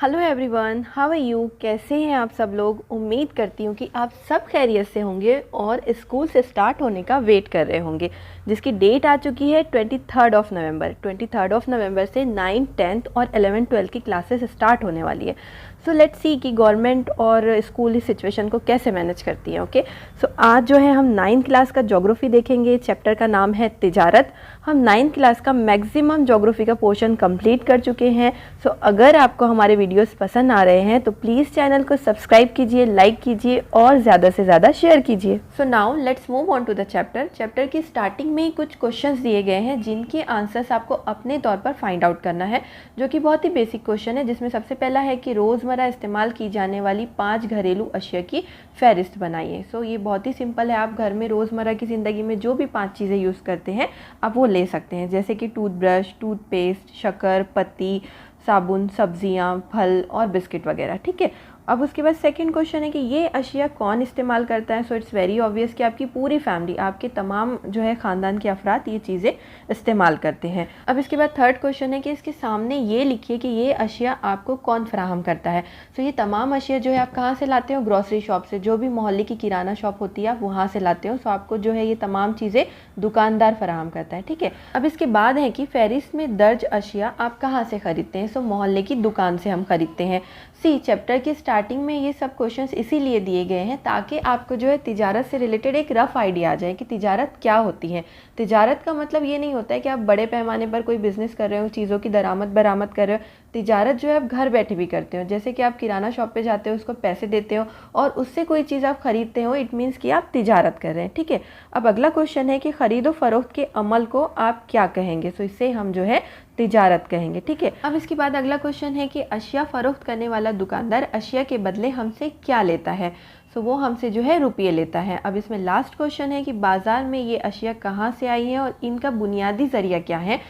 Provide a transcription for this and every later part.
Hello everyone, how are you. कैसे हैं आप सब लोग। उम्मीद करती हूँ कि आप सब खैरियत से होंगे और स्कूल से स्टार्ट होने का वेट कर रहे होंगे, जिसकी डेट आ चुकी है 23 नवंबर। 23 नवंबर से 9th 10th और 11th 12th की क्लासेस स्टार्ट होने वाली है। सो लेट्स सी कि गवर्नमेंट और स्कूल इस सिचुएशन को कैसे मैनेज करती है। ओके, सो आज जो है हम 9th क्लास का ज्योग्राफी देखेंगे। चैप्टर का नाम है तिजारत। हम 9th क्लास का मैक्सिमम ज्योग्राफी का पोर्शन कंप्लीट कर चुके हैं। सो अगर आपको हमारे वीडियोस पसंद आ रहे हैं तो प्लीज़ चैनल को सब्सक्राइब कीजिए, लाइक कीजिए और ज़्यादा से ज़्यादा शेयर कीजिए। So now let's move on to the chapter. Chapter की स्टार्टिंग में कुछ क्वेश्चंस दिए गए हैं जिनके आंसर्स आपको अपने तौर पर फाइंड आउट करना है, जो कि बहुत ही बेसिक क्वेश्चन है। जिसमें सबसे पहला है कि रोज़मर्रा इस्तेमाल की जाने वाली 5 घरेलू अशिया की फहरिस्त बनाइए। सो ये बहुत ही सिंपल है। आप घर में रोज़मर्रा की ज़िंदगी में जो भी 5 चीज़ें यूज़ करते हैं आप वो ले सकते हैं, जैसे कि टूथब्रश, टूथपेस्ट, शक्कर, पत्ती, साबुन, सब्जियां, फल और बिस्किट वगैरह। ठीक है। अब उसके बाद सेकंड क्वेश्चन है कि ये अशिया कौन इस्तेमाल करता है। सो इट्स वेरी ऑब्वियस कि आपकी पूरी फैमिली, आपके तमाम जो है ख़ानदान के अफराद ये चीज़ें इस्तेमाल करते हैं। अब इसके बाद थर्ड क्वेश्चन है कि इसके सामने ये लिखिए कि ये अशिया आपको कौन फराहम करता है। सो ये तमाम अशिया जो है आप कहाँ से लाते हो? ग्रॉसरी शॉप से। जो भी मोहल्ले की किराना शॉप होती है आप वहाँ से लाते हो। सो आपको जो है ये तमाम चीज़ें दुकानदार फराहम करता है। ठीक है। अब इसके बाद है कि फहरिस्त में दर्ज अशिया आप कहाँ से ख़रीदते हैं। सो मोहल्ले की दुकान से हम ख़रीदते हैं। सी चैप्टर की स्टार्टिंग में ये सब क्वेश्चंस इसीलिए दिए गए हैं ताकि आपको जो है तिजारत से रिलेटेड एक रफ़ आइडिया आ जाए कि तिजारत क्या होती है। तिजारत का मतलब ये नहीं होता है कि आप बड़े पैमाने पर कोई बिज़नेस कर रहे हो, चीज़ों की दरामद बरामद कर रहे हो। तिजारत जो है आप घर बैठे भी करते हो, जैसे कि आप किराना शॉप पे जाते हो, उसको पैसे देते हो और उससे कोई चीज़ आप ख़रीदते हो। इट मीन्स कि आप तिजारत कर रहे हैं। ठीक है। अब अगला क्वेश्चन है कि ख़रीदो फरोख्त के अमल को आप क्या कहेंगे। सो इससे हम जो है तिजारत कहेंगे। ठीक है। अब इसके बाद अगला क्वेश्चन है कि अशिया फ़रोख्त करने वाला दुकानदार अशिया के बदले हमसे क्या लेता है। सो वो हमसे जो है रुपये लेता है। अब इसमें लास्ट क्वेश्चन है कि बाज़ार में ये अशिया कहाँ से आई है और इनका बुनियादी ज़रिया क्या है।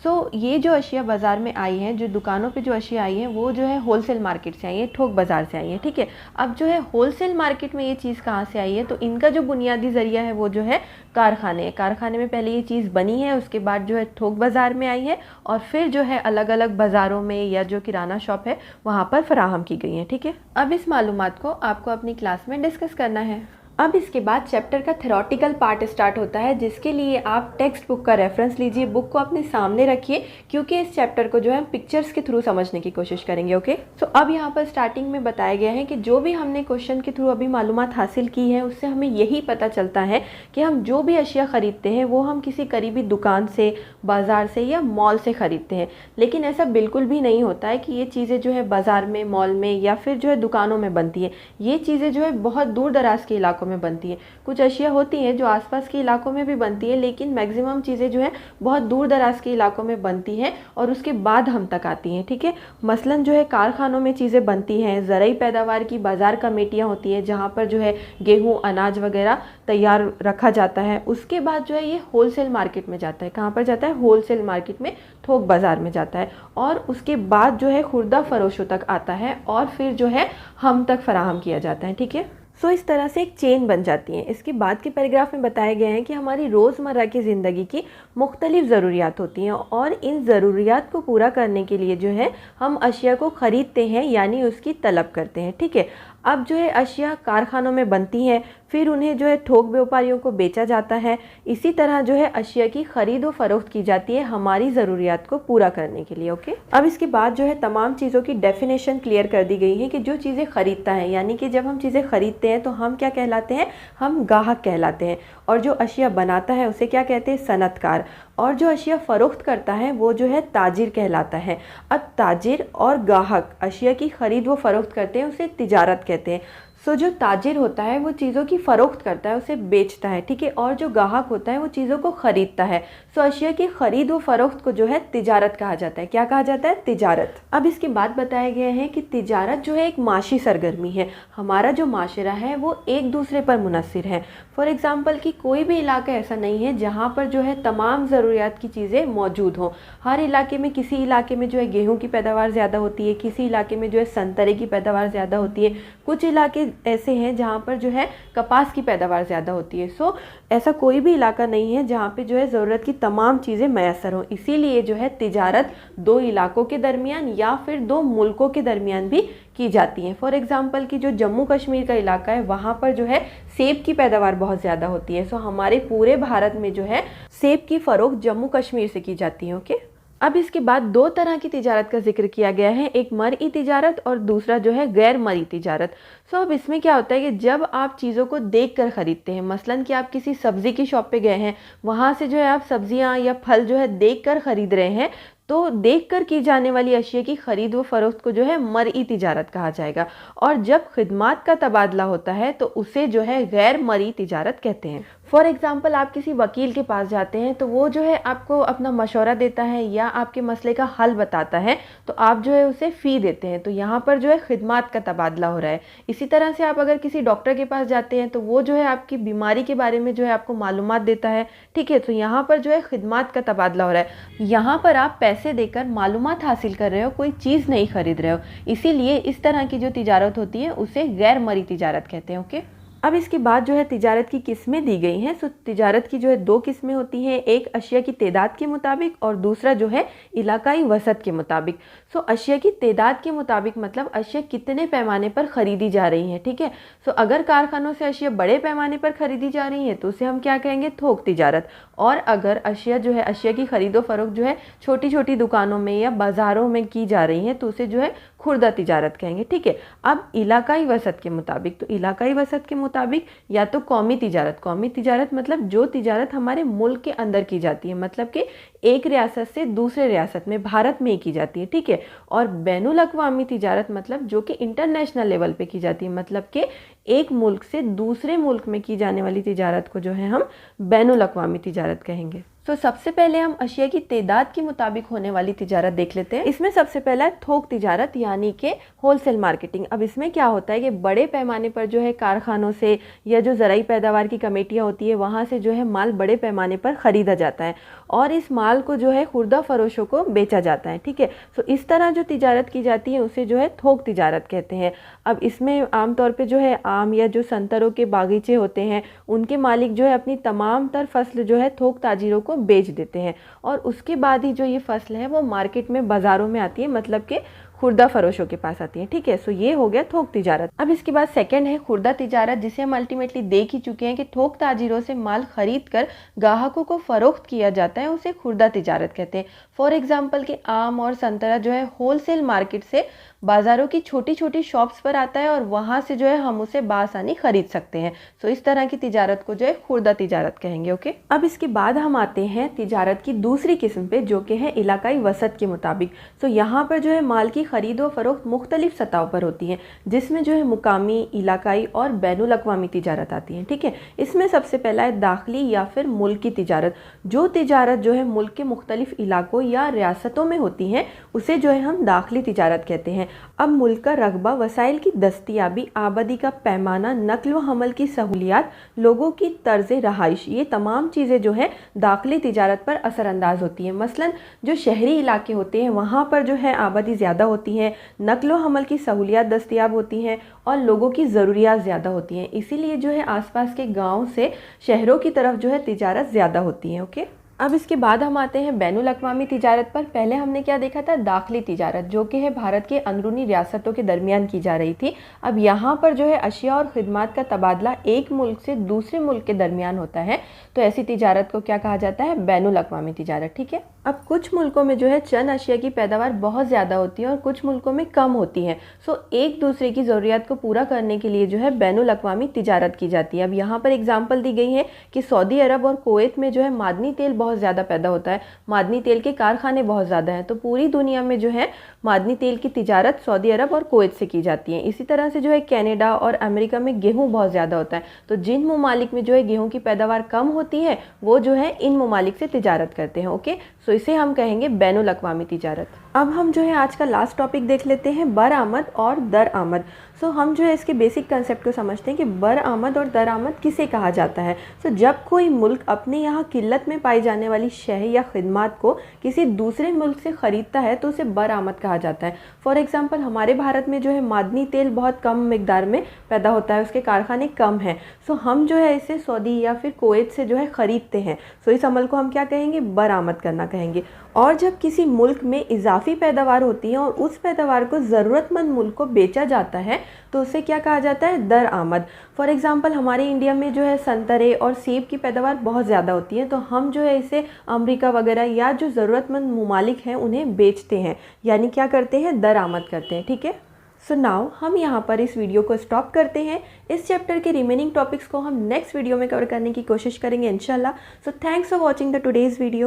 सो ये जो अशिया बाज़ार में आई हैं, जो दुकानों पे जो अशिया आई हैं, वो जो है होलसेल मार्केट से आई है, थोक बाज़ार से आई है। ठीक है। अब जो है होलसेल मार्केट में ये चीज़ कहाँ से आई है, तो इनका जो बुनियादी ज़रिया है वो जो है कारखाने। कारखाने में पहले ये चीज़ बनी है, उसके बाद जो है थोक बाज़ार में आई है और फिर जो है अलग अलग बाज़ारों में या जो किराना शॉप है वहाँ पर फराहम की गई है। ठीक है। अब इस मालूमात को आपको अपनी क्लास में डिस्कस करना है। अब इसके बाद चैप्टर का थ्योरेटिकल पार्ट स्टार्ट होता है, जिसके लिए आप टेक्स्ट बुक का रेफरेंस लीजिए। बुक को अपने सामने रखिए क्योंकि इस चैप्टर को जो है हम पिक्चर्स के थ्रू समझने की कोशिश करेंगे। ओके। सो अब यहाँ पर स्टार्टिंग में बताया गया है कि जो भी हमने क्वेश्चन के थ्रू अभी मालूमात हासिल की है उससे हमें यही पता चलता है कि हम जो भी अशिया ख़रीदते हैं वो हम किसी करीबी दुकान से, बाज़ार से या मॉल से ख़रीदते हैं। लेकिन ऐसा बिल्कुल भी नहीं होता है कि ये चीज़ें जो है बाज़ार में, मॉल में या फिर जो है दुकानों में बनती है। ये चीज़ें जो है बहुत दूर दराज के इलाकों में बनती है। कुछ अशिया होती हैं जो आसपास के इलाकों में भी बनती है, लेकिन मैक्सिमम चीज़ें जो है बहुत दूर दराज के इलाकों में बनती हैं और उसके बाद हम तक आती हैं। ठीक है। मसलन जो है कारखानों में चीज़ें बनती हैं, ज़रूरी पैदावार की बाज़ार कमेटियाँ होती हैं जहाँ पर जो है गेहूँ, अनाज वगैरह तैयार रखा जाता है। उसके बाद जो है ये होलसेल मार्केट में जाता है। कहाँ पर जाता है? होलसेल मार्केट में, थोक बाज़ार में जाता है और उसके बाद जो है खुर्दा फरोशों तक आता है और फिर जो है हम तक फराहम किया जाता है। ठीक है। सो इस तरह से एक चेन बन जाती है। इसके बाद के पैराग्राफ में बताया गया है कि हमारी रोज़मर्रा की ज़िंदगी की मुख्तलिफ़ ज़रूरियात होती हैं और इन ज़रूरियात को पूरा करने के लिए जो है हम अशिया को ख़रीदते हैं, यानी उसकी तलब करते हैं। ठीक है। अब जो है अशिया कारखानों में बनती हैं, फिर उन्हें जो है थोक व्यापारियों को बेचा जाता है। इसी तरह जो है अशिया की ख़रीद व फरोख्त की जाती है हमारी ज़रूरियात को पूरा करने के लिए। ओके। अब इसके बाद जो है तमाम चीज़ों की डेफिनेशन क्लियर कर दी गई है कि जो चीज़ें ख़रीदता है, यानी कि जब हम चीज़ें ख़रीदते हैं तो हम क्या कहलाते हैं? हम गाहक कहलाते हैं। और जो अशिया बनाता है उसे क्या कहते हैं? सनतकार। और जो अशिया फ़रोख्त करता है वो जो है ताजिर कहलाता है। अब ताजिर और गाहक अशिया की ख़रीद व फरोख्त करते हैं, उसे तिजारत कहते हैं। सो जो ताजिर होता है वो चीज़ों की फ़रोख्त करता है, उसे बेचता है। ठीक है। और जो गाहक होता है वो चीज़ों को ख़रीदता है। सो अशिया की ख़रीद व फरोख्त को जो है तिजारत कहा जाता है। क्या कहा जाता है? तिजारत। अब इसके बाद बताया गया है कि तिजारत जो है एक माशी सरगर्मी है। हमारा जो माशरा है वो एक दूसरे पर मुनस्सिर है। फॉर एग्ज़ाम्पल कि कोई भी इलाका ऐसा नहीं है जहाँ पर जो है तमाम ज़रूरियात की चीज़ें मौजूद हों। हर इलाके में, किसी इलाके में जो है गेहूँ की पैदावार ज़्यादा होती है, किसी इलाके में जो है संतरे की पैदावार ज़्यादा होती है, कुछ इलाके ऐसे हैं जहाँ पर जो है कपास की पैदावार ज़्यादा होती है। सो ऐसा कोई भी इलाका नहीं है जहाँ पे जो है ज़रूरत की तमाम चीज़ें मैसर हों। इसीलिए जो है तिजारत दो इलाकों के दरमियान या फिर दो मुल्कों के दरमियान भी की जाती हैं। फॉर एग्जांपल कि जो जम्मू कश्मीर का इलाका है वहाँ पर जो है सेब की पैदावार बहुत ज़्यादा होती है। सो हमारे पूरे भारत में जो है सेब की फ़रोख्त जम्मू कश्मीर से की जाती है। ओके, अब इसके बाद दो तरह की तिजारत का जिक्र किया गया है, एक मरई तिजारत और दूसरा जो है गैर मरई तिजारत। सो अब इसमें क्या होता है कि जब आप चीज़ों को देखकर ख़रीदते हैं, मसलन कि आप किसी सब्ज़ी की शॉप पे गए हैं, वहाँ से जो है आप सब्जियाँ या फल जो है देखकर ख़रीद रहे हैं, तो देखकर की जाने वाली अशिया की ख़रीद व फ़रोख्त को जो है मरई तिजारत कहा जाएगा। और जब खिदमात का तबादला होता है तो उसे जो है गैर मरई तिजारत कहते हैं। फॉर एग्ज़ाम्पल आप किसी वकील के पास जाते हैं तो वो जो है आपको अपना मशवरा देता है या आपके मसले का हल बताता है, तो आप जो है उसे फ़ी देते हैं। तो यहाँ पर जो है खिदमात का तबादला हो रहा है। इसी तरह से आप अगर किसी डॉक्टर के पास जाते हैं तो वो जो है आपकी बीमारी के बारे में जो है आपको मालूमात देता है। ठीक है, तो यहाँ पर जो है खिदमात का तबादला हो रहा है। यहाँ पर आप पैसे देकर मालूमात हासिल कर रहे हो, कोई चीज़ नहीं खरीद रहे हो। इसीलिए इस तरह की जो तिजारत होती है उसे गैर मरई तिजारत कहते हैं। ओके, अब इसके बाद जो है तिजारत की किस्में दी गई हैं। सो तिजारत की जो है दो किस्में होती हैं, एक अशिया की तादाद के मुताबिक और दूसरा जो है इलाकाई वसत के मुताबिक। सो अशिया की तादाद के मुताबिक मतलब अशिया कितने पैमाने पर ख़रीदी जा रही है। ठीक है, सो अगर कारखानों से अशिया बड़े पैमाने पर ख़रीदी जा रही है तो उसे हम क्या कहेंगे, थोक तिजारत। और अगर अशिया जो है अशिया की ख़रीदो फ़रोख्त जो है छोटी छोटी दुकानों में या बाज़ारों में की जा रही है तो उसे जो है खुर्दा तिजारत कहेंगे। ठीक है, अब इलाकाई वसत के मुताबिक, तो इलाकाई वसत के मुताबिक या तो कौमी तिजारत मतलब जो तिजारत हमारे मुल्क के अंदर की जाती है, मतलब कि एक रियासत से दूसरे रियासत में भारत में ही की जाती है। ठीक है, और बैनुल अक़वामी तिजारत मतलब जो कि इंटरनेशनल लेवल पे की जाती है, मतलब कि एक मुल्क से दूसरे मुल्क में की जाने वाली तिजारत को जो है हम बैनुल अक़वामी तिजारत कहेंगे। तो सबसे पहले हम अशिया की तादाद के मुताबिक होने वाली तिजारत देख लेते हैं। इसमें सबसे पहला है थोक तिजारत यानी कि होलसेल मार्केटिंग। अब इसमें क्या होता है कि बड़े पैमाने पर जो है कारखानों से या जो ज़राई पैदावार की कमेटियाँ होती है वहाँ से जो है माल बड़े पैमाने पर ख़रीदा जाता है और इस माल को जो है खुर्दा फरोशों को बेचा जाता है। ठीक है, तो इस तरह जो तिजारत की जाती है उसे जो है थोक तिजारत कहते हैं। अब इसमें आमतौर पर जो है आम या जो संतरों के बागीचे होते हैं उनके मालिक जो है अपनी तमाम तर फसल जो है थोक ताजिरों को बेच देते हैं और उसके बाद ही जो ये फसल है वो मार्केट में बाज़ारों में आती है, मतलब कि खुर्दा फरोशों के पास आती है। ठीक है, सो ये हो गया थोक तिजारत। अब इसके बाद सेकंड है खुर्दा तिजारत, जिसे हम अल्टीमेटली देख ही चुके हैं कि थोक ताजिरों से माल खरीद कर ग्राहकों को फ़रोख्त किया जाता है, उसे खुर्दा तिजारत कहते हैं। फॉर एग्जांपल कि आम और संतरा जो है होलसेल मार्केट से बाज़ारों की छोटी छोटी शॉप्स पर आता है और वहाँ से जो है हम उसे बासानी खरीद सकते हैं। सो इस तरह की तिजारत को जो है खुर्दा तिजारत कहेंगे। ओके, अब इसके बाद हम आते हैं तिजारत की दूसरी किस्म पे जो कि है इलाकाई वसत के मुताबिक। सो यहाँ पर जो है माल की ख़रीद व फ़रोख्त मुख्तलिफ सतहों पर होती है, जिसमें जो है मुकामी, इलाकाई और बैनुल अक़वामी तिजारत आती है। ठीक है, इसमें सबसे पहला है दाखिली या फिर मुल्की तिजारत। जो तिजारत जो है मुल्क के मुख्तलिफ इलाकों या रियासतों में होती हैं उसे जो है हम दाखिली तिजारत कहते हैं। अब मुल्क का रकबा, वसाइल की दस्तियाबी, आबादी का पैमाना, नकल व हमल की सहूलियात, लोगों की तर्ज रहाइश, ये तमाम चीज़ें जो है दाखिली तिजारत पर असरअंदाज होती हैं। मसलन जो शहरी इलाके होते हैं वहाँ पर जो है आबादी ज़्यादा होती है, नकल व हमल की सहूलियात दस्तियाब होती हैं और लोगों की ज़रूरियात ज़्यादा होती हैं। इसीलिए जो है आसपास के गाँव से शहरों की तरफ जो है तिजारत ज़्यादा होती है। ओके, अब इसके बाद हम आते हैं बैनुल अक़वामी तिजारत पर। पहले हमने क्या देखा था, दाखिली तिजारत, जो कि है भारत के अंदरूनी रियासतों के दरमियान की जा रही थी। अब यहाँ पर जो है अशिया और ख़िदमत का तबादला एक मुल्क से दूसरे मुल्क के दरमियान होता है, तो ऐसी तिजारत को क्या कहा जाता है, बैनुल अक़वामी तिजारत। ठीक है, अब कुछ मुल्कों में जो है चंद अशिया की पैदावार बहुत ज़्यादा होती है और कुछ मुल्कों में कम होती है। सो एक दूसरे की ज़रूरियात को पूरा करने के लिए जो है बैनुल अक़वामी तिजारत की जाती है। अब यहाँ पर एग्जाम्पल दी गई है कि सऊदी अरब और कुवैत में जो है मादनी तेल बहुत ज़्यादा पैदा होता है, मादनी तेल के कारखाने बहुत ज़्यादा हैं, तो पूरी दुनिया में जो है मादनी तेल की तिजारत सऊदी अरब और कुवैत से की जाती है। इसी तरह से जो है कनाडा और अमेरिका में गेहूं बहुत ज़्यादा होता है, तो जिन ममालिक में जो है गेहूं की पैदावार कम होती है वो जो है इन ममालिक से तिजारत करते हैं। ओके, सो इसे हम कहेंगे बैनुल अक़वामी तिजारत। अब हम जो है आज का लास्ट टॉपिक देख लेते हैं, बरआमद और दरआमद। सो हम जो है इसके बेसिक कंसेप्ट को समझते हैं कि बरआमद और दरआमद किसे कहा जाता है। सो जब कोई मुल्क अपने यहाँ किल्लत में पाई जाने वाली शय या खिदमात को किसी दूसरे मुल्क से ख़रीदता है तो उसे बरआमद कहा जाता है। फॉर एग्ज़ाम्पल हमारे भारत में जो है मादनी तेल बहुत कम मिकदार में पैदा होता है, उसके कारखाने कम हैं। सो हम जो है इसे सऊदी या फिर कुवैत से जो है ख़रीदते हैं। सो इस अमल को हम क्या कहेंगे, बरआमद करना कहेंगे। और जब किसी मुल्क में इजाफी पैदावार होती है और उस पैदावार को ज़रूरतमंद मुल्क को बेचा जाता है तो उसे क्या कहा जाता है, दरआमद। फॉर एग्ज़ाम्पल हमारे इंडिया में जो है संतरे और सेब की पैदावार बहुत ज़्यादा होती है, तो हम जो है इसे अमेरिका वगैरह या जो ज़रूरतमंद ममालिक हैं उन्हें बेचते हैं, यानी क्या करते हैं, दरआमद करते हैं। ठीक है। सो नाउ हम यहाँ पर इस वीडियो को स्टॉप करते हैं। इस चैप्टर के रिमेनिंग टॉपिक्स को हम नेक्स्ट वीडियो में कवर करने की कोशिश करेंगे इंशाल्लाह। So thanks for watching the today's video.